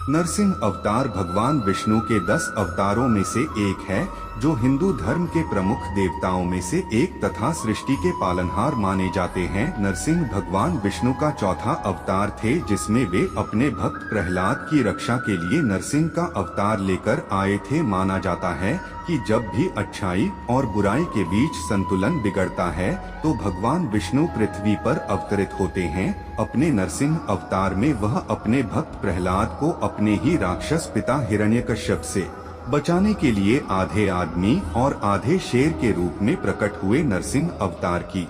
नरसिंह अवतार भगवान विष्णु के 10 अवतारों में से एक है, जो हिंदू धर्म के प्रमुख देवताओं में से एक तथा सृष्टि के पालनहार माने जाते हैं। नरसिंह भगवान विष्णु का चौथा अवतार थे, जिसमें वे अपने भक्त प्रहलाद की रक्षा के लिए नरसिंह का अवतार लेकर आए थे। माना जाता है कि जब भी अच्छाई और बुराई के बीच संतुलन बिगड़ता है, तो भगवान विष्णु पृथ्वी पर अवतरित होते हैं। अपने नरसिंह अवतार में वह अपने भक्त प्रहलाद को अपने ही राक्षस पिता हिरण्यकश्यप से बचाने के लिए आधे आदमी और आधे शेर के रूप में प्रकट हुए। नरसिंह अवतार की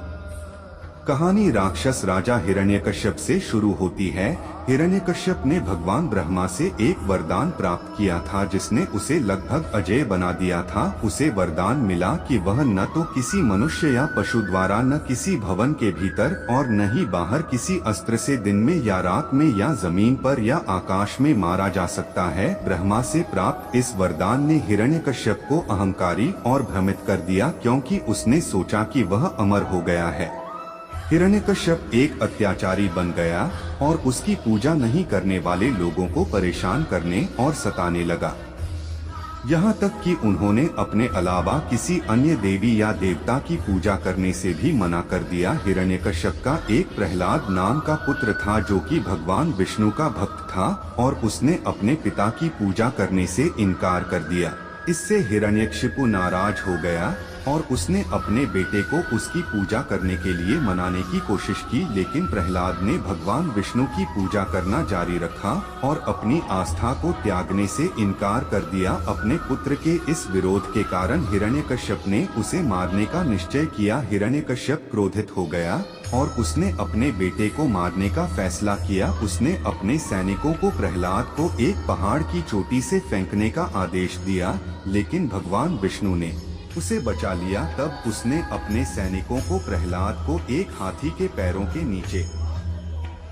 कहानी राक्षस राजा हिरण्यकश्यप से शुरू होती है। हिरण्यकश्यप ने भगवान ब्रह्मा से एक वरदान प्राप्त किया था, जिसने उसे लगभग अजेय बना दिया था। उसे वरदान मिला कि वह न तो किसी मनुष्य या पशु द्वारा, न किसी भवन के भीतर और न ही बाहर किसी अस्त्र से दिन में या रात में या जमीन पर या आकाश में मारा जा सकता है। ब्रह्मा से प्राप्त इस वरदान ने हिरण्यकश्यप को अहंकारी और भ्रमित कर दिया, क्योंकि उसने सोचा कि वह अमर हो गया है। हिरण्यकश्यप एक अत्याचारी बन गया और उसकी पूजा नहीं करने वाले लोगों को परेशान करने और सताने लगा। यहाँ तक कि उन्होंने अपने अलावा किसी अन्य देवी या देवता की पूजा करने से भी मना कर दिया। हिरण्यकश्यप का एक प्रहलाद नाम का पुत्र था, जो कि भगवान विष्णु का भक्त था, और उसने अपने पिता की पूजा करने से इनकार कर दिया। इससे हिरण्यकशिपु नाराज हो गया और उसने अपने बेटे को उसकी पूजा करने के लिए मनाने की कोशिश की, लेकिन प्रहलाद ने भगवान विष्णु की पूजा करना जारी रखा और अपनी आस्था को त्यागने से इनकार कर दिया। अपने पुत्र के इस विरोध के कारण हिरण्यकश्यप ने उसे मारने का निश्चय किया। हिरण्यकश्यप क्रोधित हो गया और उसने अपने बेटे को मारने का फैसला किया। उसने अपने सैनिकों को प्रहलाद को एक पहाड़ की चोटी से फेंकने का आदेश दिया, लेकिन भगवान विष्णु ने उसे बचा लिया। तब उसने अपने सैनिकों को प्रहलाद को एक हाथी के पैरों के नीचे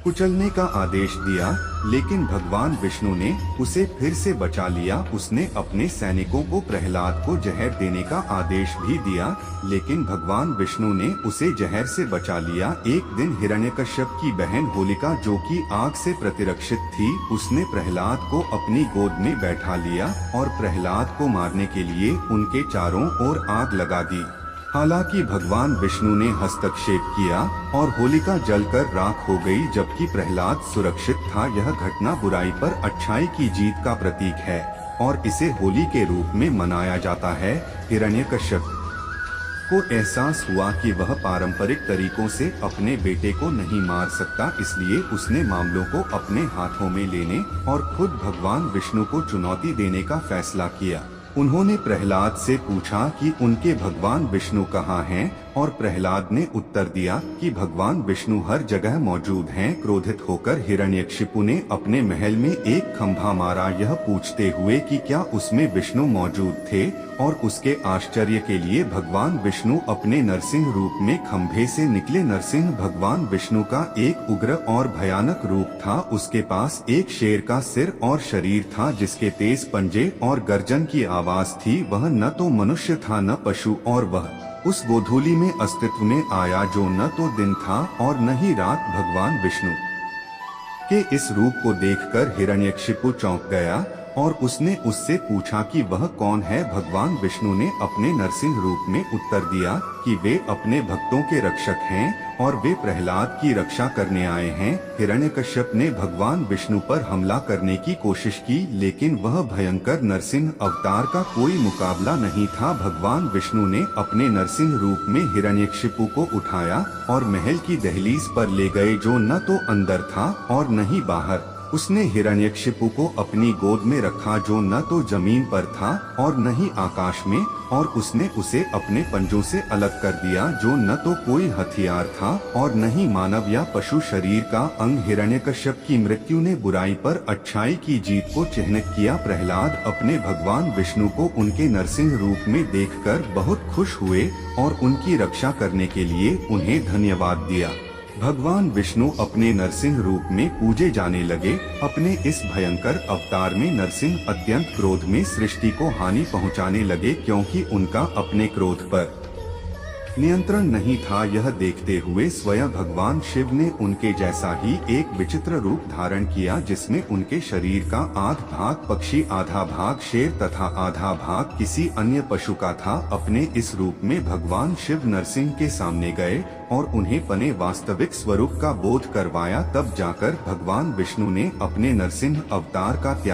कुचलने का आदेश दिया, लेकिन भगवान विष्णु ने उसे फिर से बचा लिया। उसने अपने सैनिकों को प्रहलाद को जहर देने का आदेश भी दिया, लेकिन भगवान विष्णु ने उसे जहर से बचा लिया। एक दिन हिरण्यकश्यप की बहन होलिका, जो कि आग से प्रतिरक्षित थी, उसने प्रहलाद को अपनी गोद में बैठा लिया और प्रहलाद को मारने के लिए उनके चारों ओर आग लगा दी। हालांकि भगवान विष्णु ने हस्तक्षेप किया और होलिका जलकर राख हो गई, जबकि प्रहलाद सुरक्षित था। यह घटना बुराई पर अच्छाई की जीत का प्रतीक है और इसे होली के रूप में मनाया जाता है। हिरण्यकश्यप को एहसास हुआ कि वह पारंपरिक तरीकों से अपने बेटे को नहीं मार सकता, इसलिए उसने मामलों को अपने हाथों में लेने और खुद भगवान विष्णु को चुनौती देने का फैसला किया। उन्होंने प्रहलाद से पूछा कि उनके भगवान विष्णु कहाँ हैं, और प्रहलाद ने उत्तर दिया कि भगवान विष्णु हर जगह मौजूद हैं। क्रोधित होकर हिरण्यकशिपु ने अपने महल में एक खंभा मारा, यह पूछते हुए कि क्या उसमें विष्णु मौजूद थे, और उसके आश्चर्य के लिए भगवान विष्णु अपने नरसिंह रूप में खंभे से निकले। नरसिंह भगवान विष्णु का एक उग्र और भयानक रूप था। उसके पास एक शेर का सिर और शरीर था, जिसके तेज पंजे और गर्जन की आवाज थी। वह न तो मनुष्य था न पशु, और वह उस गोधूली में अस्तित्व में आया जो न तो दिन था और न ही रात। भगवान विष्णु के इस रूप को देखकर हिरण्यकशिपु चौंक गया और उसने उससे पूछा कि वह कौन है। भगवान विष्णु ने अपने नरसिंह रूप में उत्तर दिया कि वे अपने भक्तों के रक्षक हैं और वे प्रहलाद की रक्षा करने आए हैं। हिरण्यकश्यप ने भगवान विष्णु पर हमला करने की कोशिश की, लेकिन वह भयंकर नरसिंह अवतार का कोई मुकाबला नहीं था। भगवान विष्णु ने अपने नरसिंह रूप में हिरण्यकशिपु को उठाया और महल की दहलीज पर ले गए, जो न तो अंदर था और न ही बाहर। उसने हिरण्यकशिपु को अपनी गोद में रखा, जो न तो जमीन पर था और न ही आकाश में, और उसने उसे अपने पंजों से अलग कर दिया, जो न तो कोई हथियार था और न ही मानव या पशु शरीर का अंग। हिरण्यकश्यप की मृत्यु ने बुराई पर अच्छाई की जीत को चिन्हित किया। प्रहलाद अपने भगवान विष्णु को उनके नरसिंह रूप में देखकर बहुत खुश हुए और उनकी रक्षा करने के लिए उन्हें धन्यवाद दिया। भगवान विष्णु अपने नरसिंह रूप में पूजे जाने लगे। अपने इस भयंकर अवतार में नरसिंह अत्यंत क्रोध में सृष्टि को हानि पहुंचाने लगे, क्योंकि उनका अपने क्रोध पर नियंत्रण नहीं था। यह देखते हुए स्वयं भगवान शिव ने उनके जैसा ही एक विचित्र रूप धारण किया, जिसमें उनके शरीर का आधा भाग पक्षी, आधा भाग शेर तथा आधा भाग किसी अन्य पशु का था। अपने इस रूप में भगवान शिव नरसिंह के सामने गए और उन्हें अपने वास्तविक स्वरूप का बोध करवाया। तब जाकर भगवान विष्णु ने अपने नरसिंह अवतार का त्याग